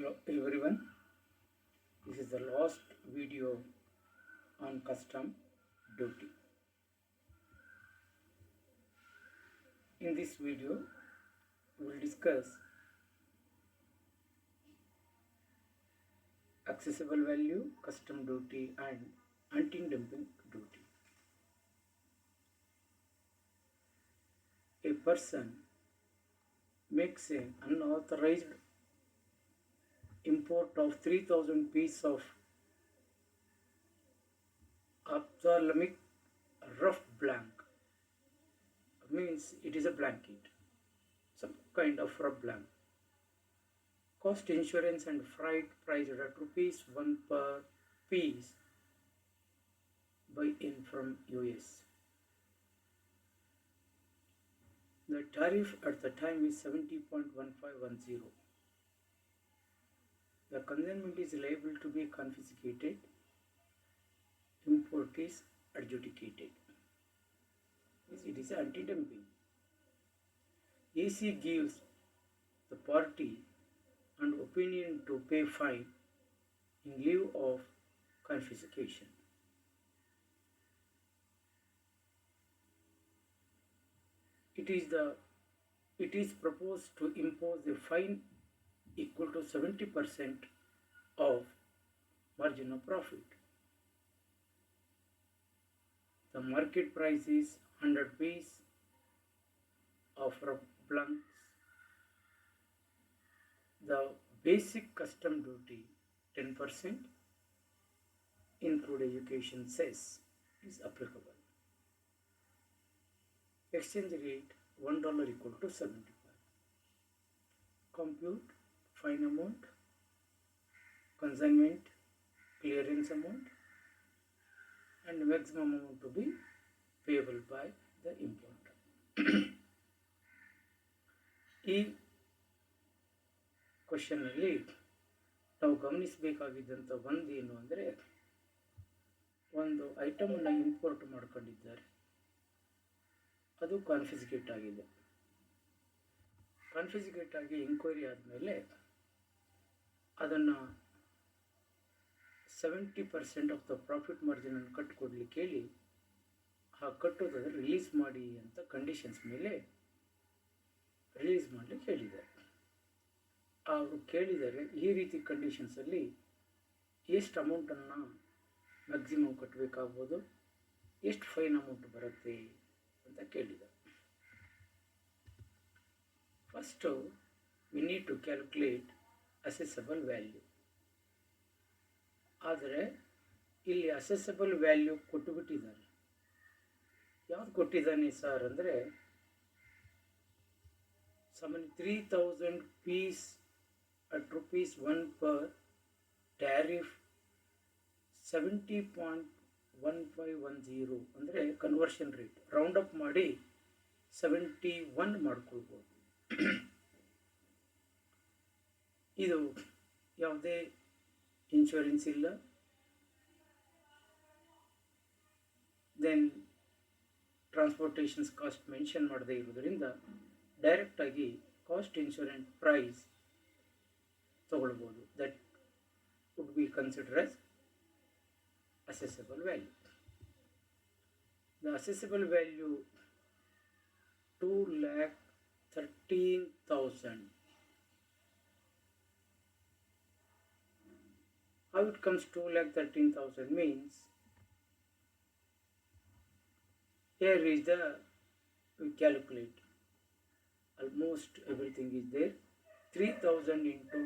Hello everyone, this is the last video on custom duty. In this video, we will discuss accessible value, custom duty and anti-dumping duty. A person makes an unauthorized import of 3000 pieces of ophthalmic rough blank, means it is a blanket, some kind of rough blank. Cost insurance and freight priced at rupees 1 per piece buy in from US. The tariff at the time is 70.1510. The consignment is liable to be confiscated. Import is adjudicated. It is anti-dumping. AC gives the party an opinion to pay fine in lieu of confiscation. It is proposed to impose a fine equal to 70% of margin of profit. The market price is 100 pieces of rough blanks. The basic custom duty 10% include education cess is applicable. Exchange rate $1 equal to 75. Compute fine amount, consignment clearance amount and maximum amount to be payable by the importer. ಈ ಕ್ವಶನ್ನಲ್ಲಿ ನಾವು ಗಮನಿಸಬೇಕಾಗಿದ್ದಂಥ ಒಂದೇನು ಅಂದರೆ, ಒಂದು ಐಟಮನ್ನು import ಮಾಡ್ಕೊಂಡಿದ್ದಾರೆ, ಅದು confiscate ಆಗಿದೆ. Confiscate ಆಗಿ enquiry ಆದಮೇಲೆ ಅದನ್ನು 70% ಆಫ್ ದ ಪ್ರಾಫಿಟ್ ಮಾರ್ಜಿನನ್ನು ಕಟ್ಟಿಕೊಡ್ಲಿಕ್ಕೆ ಹೇಳಿ, ಆ ಕಟ್ಟೋದಾದರೆ ರಿಲೀಸ್ ಮಾಡಿ ಅಂತ ಕಂಡೀಷನ್ಸ್ ಮೇಲೆ ರಿಲೀಸ್ ಮಾಡಲಿಕ್ಕೆ ಹೇಳಿದ್ದಾರೆ. ಅವರು ಕೇಳಿದ್ದಾರೆ, ಈ ರೀತಿ ಕಂಡೀಷನ್ಸಲ್ಲಿ ಎಷ್ಟು ಅಮೌಂಟನ್ನು ಮ್ಯಾಕ್ಸಿಮಮ್ ಕಟ್ಟಬೇಕಾಗ್ಬೋದು, ಎಷ್ಟು ಫೈನ್ ಅಮೌಂಟ್ ಬರುತ್ತೆ ಅಂತ ಕೇಳಿದ್ದಾರೆ. First we need to calculate assessable value. ಆದರೆ ಇಲ್ಲಿ ಅಸೆಸಬಲ್ ವ್ಯಾಲ್ಯೂ ಕೊಟ್ಟುಬಿಟ್ಟಿದ್ದಾರೆ. ಯಾವುದು ಕೊಟ್ಟಿದ್ದಾನೆ ಸರ್ ಅಂದರೆ, ಸಾಮಾನ್ಯ 3000 piece at rupees 1 per, tariff 70.1510 ಅಂದರೆ ಕನ್ವರ್ಷನ್ ರೇಟ್ ರೌಂಡ್ ಅಪ್ ಮಾಡಿ 71 ಮಾಡ್ಕೊಳ್ಬೋದು. ಇದು ಯಾವುದೇ ಇನ್ಶೂರೆನ್ಸ್ ಇಲ್ಲ, ದೆನ್ ಟ್ರಾನ್ಸ್ಪೋರ್ಟೇಷನ್ಸ್ ಕಾಸ್ಟ್ ಮೆನ್ಷನ್ ಮಾಡದೇ ಇರೋದರಿಂದ ಡೈರೆಕ್ಟಾಗಿ ಕಾಸ್ಟ್ ಇನ್ಶೂರೆನ್ಸ್ ಪ್ರೈಸ್ ತಗೊಳ್ಬೋದು. That would be consider as assessable value. The assessable value 2,13,000. How it comes 2,13,000 means, here is the, we calculate, almost everything is there. 3,000 into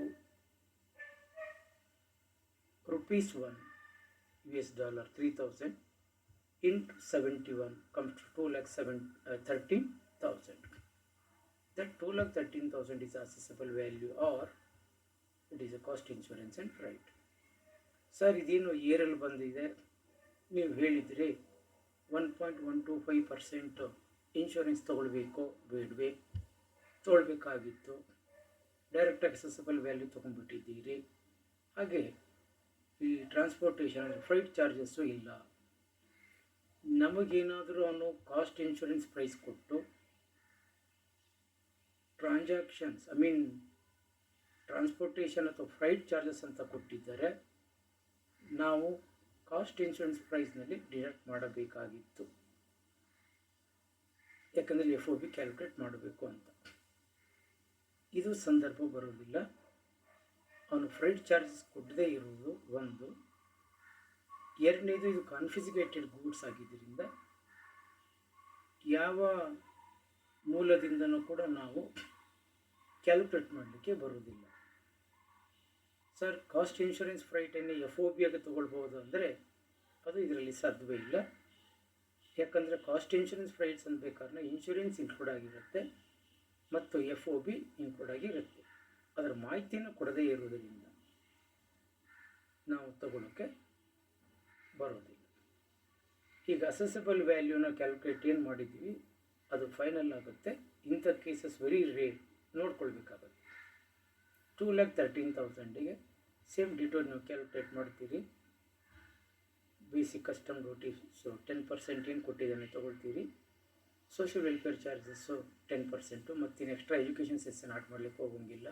rupees 1 US dollar, 3,000 into 71 comes to 2,13,000. That 2,13,000 is assessable value, or it is a cost insurance and freight. Sir ಇದೇನು ಏರಲ್ಲಿ ಬಂದಿದೆ, ನೀವು ಹೇಳಿದರೆ 1.125% insurance ತೊಗೊಳ್ಬೇಕೋ ಬೇಡವೇ, ತೊಗೊಳ್ಬೇಕಾಗಿತ್ತು, direct accessible value ತೊಗೊಂಡ್ಬಿಟ್ಟಿದ್ದೀರಿ, ಹಾಗೆ ಈ transportation freight charges ಇಲ್ಲ, ನಮಗೇನಾದರೂ ಅವನು cost insurance price ಕೊಟ್ಟು ಟ್ರಾನ್ಸಾಕ್ಷನ್ಸ್ ಟ್ರಾನ್ಸ್ಪೋರ್ಟೇಷನ್ ಅಥವಾ ಫ್ರೈಟ್ ಚಾರ್ಜಸ್ ಅಂತ ಕೊಟ್ಟಿದ್ದರೆ ನಾವು ಕಾಸ್ಟ್ ಇನ್ಶೂರೆನ್ಸ್ ಪ್ರೈಸ್ನಲ್ಲಿ ಡಿಡಕ್ಟ್ ಮಾಡಬೇಕಾಗಿತ್ತು, ಯಾಕಂದರೆ ಎಫ್ ಒ ಬಿ ಕ್ಯಾಲ್ಕುಲೇಟ್ ಮಾಡಬೇಕು ಅಂತ. ಇದು ಸಂದರ್ಭ ಬರೋದಿಲ್ಲ. ಅವನು ಫ್ರೈಟ್ ಚಾರ್ಜಸ್ ಕೊಡದೇ ಇರುವುದು ಒಂದು. ಎರಡನೇದು, ಇದು ಕಾನ್ಫಿಸ್ಕೇಟೆಡ್ ಗೂಡ್ಸ್ ಆಗಿದ್ದರಿಂದ ಯಾವ ಮೂಲದಿಂದನೂ ಕೂಡ ನಾವು ಕ್ಯಾಲ್ಕುಲೇಟ್ ಮಾಡಲಿಕ್ಕೆ ಬರುವುದಿಲ್ಲ. ಸರ್, ಕಾಸ್ಟ್ ಇನ್ಶೂರೆನ್ಸ್ ಫ್ರೈಟನ್ನು ಎಫ್ ಒ ಬಿ ಆಗಿ ತೊಗೊಳ್ಬೋದು ಅಂದರೆ ಅದು ಇದರಲ್ಲಿ ಸಾಧ್ಯವೇ ಇಲ್ಲ. ಯಾಕಂದರೆ ಕಾಸ್ಟ್ ಇನ್ಶೂರೆನ್ಸ್ ಫ್ರೈಟ್ಸ್ ಅನ್ಬೇಕಾದ್ರೆ ಇನ್ಶೂರೆನ್ಸ್ ಇನ್ಕ್ಲೂಡ್ ಆಗಿರುತ್ತೆ ಮತ್ತು ಎಫ್ ಒ ಬಿ ಇನ್ಕ್ಲೂಡ್ ಆಗಿರುತ್ತೆ. ಅದರ ಮಾಹಿತಿಯನ್ನು ಕೊಡದೇ ಇರುವುದರಿಂದ ನಾವು ತಗೊಳ್ಳೋಕ್ಕೆ ಬರೋದಿಲ್ಲ. ಈಗ ಅಸೆಸಬಲ್ ವ್ಯಾಲ್ಯೂನ ಕ್ಯಾಲ್ಕುಲೇಟ್ ಏನು ಮಾಡಿದ್ದೀವಿ ಅದು ಫೈನಲ್ ಆಗುತ್ತೆ. ಇಂಥ ಕೇಸಸ್ ವೆರಿ ರೇರ್, ನೋಡ್ಕೊಳ್ಬೇಕಾಗುತ್ತೆ. 2,13,000ಗೆ ಸೇಮ್ ಡಿಟೋ ನೀವು ಕ್ಯಾಲ್ಕುಲೇಟ್ ಮಾಡ್ತೀರಿ. ಬೇಸಿಕ್ ಕಸ್ಟಮ್ ಡ್ಯೂಟಿ 10% ಏನು ಕೊಟ್ಟಿದ್ದಾನೆ ತೊಗೊಳ್ತೀರಿ. ಸೋಷಿಯಲ್ ವೆಲ್ಫೇರ್ ಚಾರ್ಜಸ್ಸು 10%, ಮತ್ತಿನ್ನು ಎಕ್ಸ್ಟ್ರಾ ಎಜುಕೇಷನ್ ಸೆಸ್ಸನ್ನು ಆಡ್ ಮಾಡಲಿಕ್ಕೆ ಹೋಗೋಂಗಿಲ್ಲ.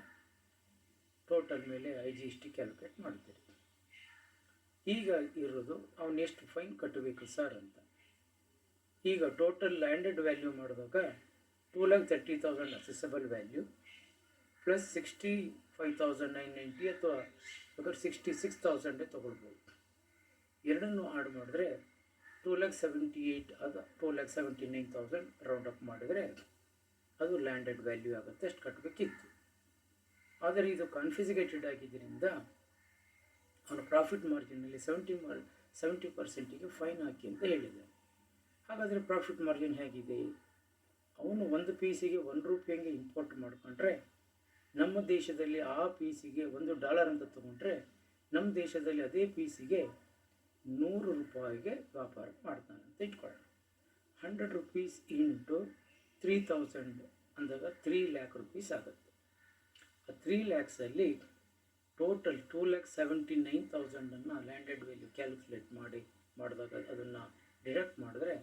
ಟೋಟಲ್ ಮೇಲೆ IGST ಕ್ಯಾಲ್ಕುಲೇಟ್ ಮಾಡ್ತೀರಿ. ಈಗ ಇರೋದು ಅವನು ಎಷ್ಟು ಫೈನ್ ಕಟ್ಟಬೇಕು ಸರ್ ಅಂತ. ಈಗ ಟೋಟಲ್ ಲ್ಯಾಂಡೆಡ್ ವ್ಯಾಲ್ಯೂ ಮಾಡಿದಾಗ 2,30,000 ಅಸೆಸಬಲ್ ವ್ಯಾಲ್ಯೂ ಪ್ಲಸ್ 65,990 ಅಥವಾ ಬೇಕಾದ್ರೆ 66,000 ತೊಗೊಳ್ಬೋದು. ಎರಡನ್ನೂ ಆಡ್ ಮಾಡಿದ್ರೆ 2,78,000 ಅದು 2,79,000 ರೌಂಡ್ ಅಪ್ ಮಾಡಿದರೆ ಅದು ಲ್ಯಾಂಡೆಡ್ ವ್ಯಾಲ್ಯೂ ಆಗುತ್ತೆ. ಅಷ್ಟು ಕಟ್ಟಬೇಕಿತ್ತು. ಆದರೆ ಇದು ಕಾನ್ಫಿಸ್ಕೇಟೆಡ್ ಆಗಿದ್ದರಿಂದ ಅವನ ಪ್ರಾಫಿಟ್ ಮಾರ್ಜಿನಲ್ಲಿ 70%ಗೆ ಫೈನ್ ಹಾಕಿ ಅಂತ ಹೇಳಿದೆ. ಹಾಗಾದರೆ ಪ್ರಾಫಿಟ್ ಮಾರ್ಜಿನ್ ಹೇಗಿದೆ? ಅವನು ಒಂದು ಪೀಸಿಗೆ ₹1 ಇಂಪೋರ್ಟ್ ಮಾಡಿಕೊಂಡ್ರೆ ನಮ್ಮ ದೇಶದಲ್ಲಿ ಆ ಪೀಸಿಗೆ $1 ಅಂತ ತೊಗೊಂಡ್ರೆ ನಮ್ಮ ದೇಶದಲ್ಲಿ ಅದೇ ಪೀಸಿಗೆ ₹100 ವ್ಯಾಪಾರ ಮಾಡ್ತಾನೆ ಅಂತ ಇಟ್ಕೊಳ್ಳೋಣ. ₹100 ಇಂಟು 3,000 ಅಂದಾಗ 3 lakh rupees ಆಗುತ್ತೆ. ಆ 3 lakhsಲ್ಲಿ ಟೋಟಲ್ 2,79,000 ಲ್ಯಾಂಡೆಡ್ ವ್ಯಾಲ್ಯೂ ಕ್ಯಾಲ್ಕುಲೇಟ್ ಮಾಡಿದಾಗ ಅದನ್ನು ಡಿಡಕ್ಟ್ ಮಾಡಿದ್ರೆ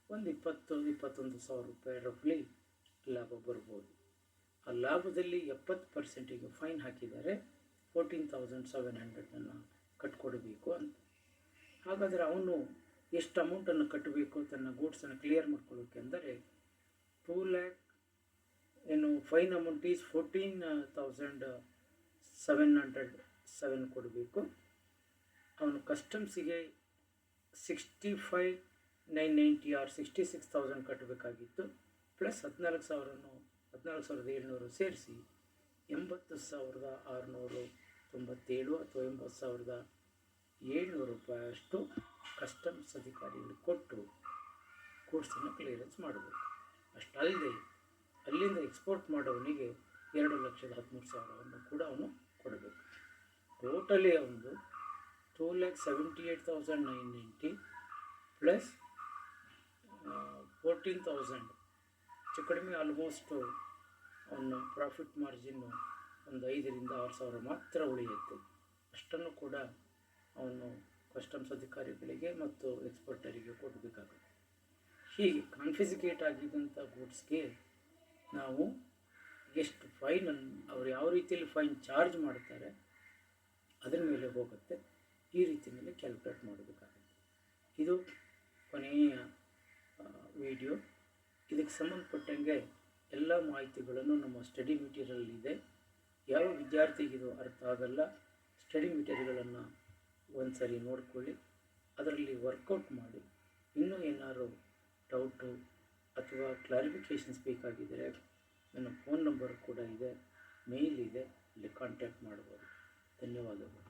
ಒಂದು 21,000 ರೂಪಾಯಿ ರಫ್ಲಿ ಲಾಭ ಬರ್ಬೋದು. ಆ ಲಾಭದಲ್ಲಿ 70%ಗೆ ಫೈನ್ ಹಾಕಿದ್ದಾರೆ. 14,700 ಕಟ್ಕೊಡಬೇಕು ಅಂತ. ಹಾಗಾದರೆ ಅವನು ಎಷ್ಟು ಅಮೌಂಟನ್ನು ಕಟ್ಟಬೇಕು ತನ್ನ ಗೂಡ್ಸನ್ನು ಕ್ಲಿಯರ್ ಮಾಡ್ಕೊಳ್ಳೋಕೆ ಅಂದರೆ 2 lakh ಫೈನ್ ಅಮೌಂಟ್ ಈಸ್ 14,707 ಕೊಡಬೇಕು. ಅವನು ಕಸ್ಟಮ್ಸಿಗೆ 65,990 ಆರ್ 66,000 ಕಟ್ಟಬೇಕಾಗಿತ್ತು. ಪ್ಲಸ್ 14,700 ಸೇರಿಸಿ 80,697 ಅಥವಾ 80,700 ರೂಪಾಯಿಯಷ್ಟು ಕಸ್ಟಮ್ಸ್ ಅಧಿಕಾರಿಗಳಿಗೆ ಕೊಟ್ಟು ಗೂಡ್ಸನ್ನು ಕ್ಲಿಯರೆನ್ಸ್ ಮಾಡಬೇಕು. ಅಷ್ಟಲ್ಲದೆ ಅಲ್ಲಿಂದ ಎಕ್ಸ್ಪೋರ್ಟ್ ಮಾಡೋವನಿಗೆ 2,13,000 ಕೂಡ ಅವನು ಕೊಡಬೇಕು. ಟೋಟಲಿ ಅವನು 2,78,990 ಪ್ಲಸ್ 14,000 ಹೆಚ್ಚು ಕಡಿಮೆ ಆಲ್ಮೋಸ್ಟು ಅವನು ಪ್ರಾಫಿಟ್ ಮಾರ್ಜಿನ್ನು ಒಂದು 5,000 to 6,000 ಮಾತ್ರ ಉಳಿಯುತ್ತೆ. ಅಷ್ಟನ್ನು ಕೂಡ ಅವನು ಕಸ್ಟಮ್ಸ್ ಅಧಿಕಾರಿಗಳಿಗೆ ಮತ್ತು ಎಕ್ಸ್ಪೋರ್ಟರಿಗೆ ಕೊಡಬೇಕಾಗುತ್ತೆ. ಹೀಗೆ ಕಾನ್ಫಿಸ್ಕೇಟ್ ಆಗಿದ್ದಂಥ ಗೂಡ್ಸ್ಗೆ ನಾವು ಎಷ್ಟು ಫೈನನ್ನು ಅವರು ಯಾವ ರೀತಿಯಲ್ಲಿ ಫೈನ್ ಚಾರ್ಜ್ ಮಾಡ್ತಾರೆ ಅದರ ಮೇಲೆ ಹೋಗುತ್ತೆ. ಈ ರೀತಿಯಲ್ಲಿ ಕ್ಯಾಲ್ಕುಲೇಟ್ ಮಾಡಬೇಕಾಗುತ್ತೆ. ಇದು ಕೊನೆಯ ವಿಡಿಯೋ. ಇದಕ್ಕೆ ಸಂಬಂಧಪಟ್ಟಂಗೆ ಎಲ್ಲ ಮಾಹಿತಿಗಳನ್ನು ನಮ್ಮ ಸ್ಟಡಿ ಮೆಟೀರಿಯಲ್ ಇದೆ. ಯಾವ ವಿದ್ಯಾರ್ಥಿಗಿದು ಅರ್ಥ ಆಗಲ್ಲ, ಸ್ಟಡಿ ಮೆಟೀರಿಯಲ್ಗಳನ್ನು ಒಂದು ಸರಿ ನೋಡಿಕೊಳ್ಳಿ, ಅದರಲ್ಲಿ ವರ್ಕೌಟ್ ಮಾಡಿ. ಇನ್ನೂ ಏನಾದ್ರು ಡೌಟು ಅಥವಾ ಕ್ಲಾರಿಫಿಕೇಷನ್ಸ್ ಬೇಕಾಗಿದ್ದರೆ ನನ್ನ ಫೋನ್ ನಂಬರ್ ಕೂಡ ಇದೆ, ಮೇಲ್ ಇದೆ, ಅಲ್ಲಿ ಕಾಂಟ್ಯಾಕ್ಟ್ ಮಾಡ್ಬೋದು. ಧನ್ಯವಾದಗಳು.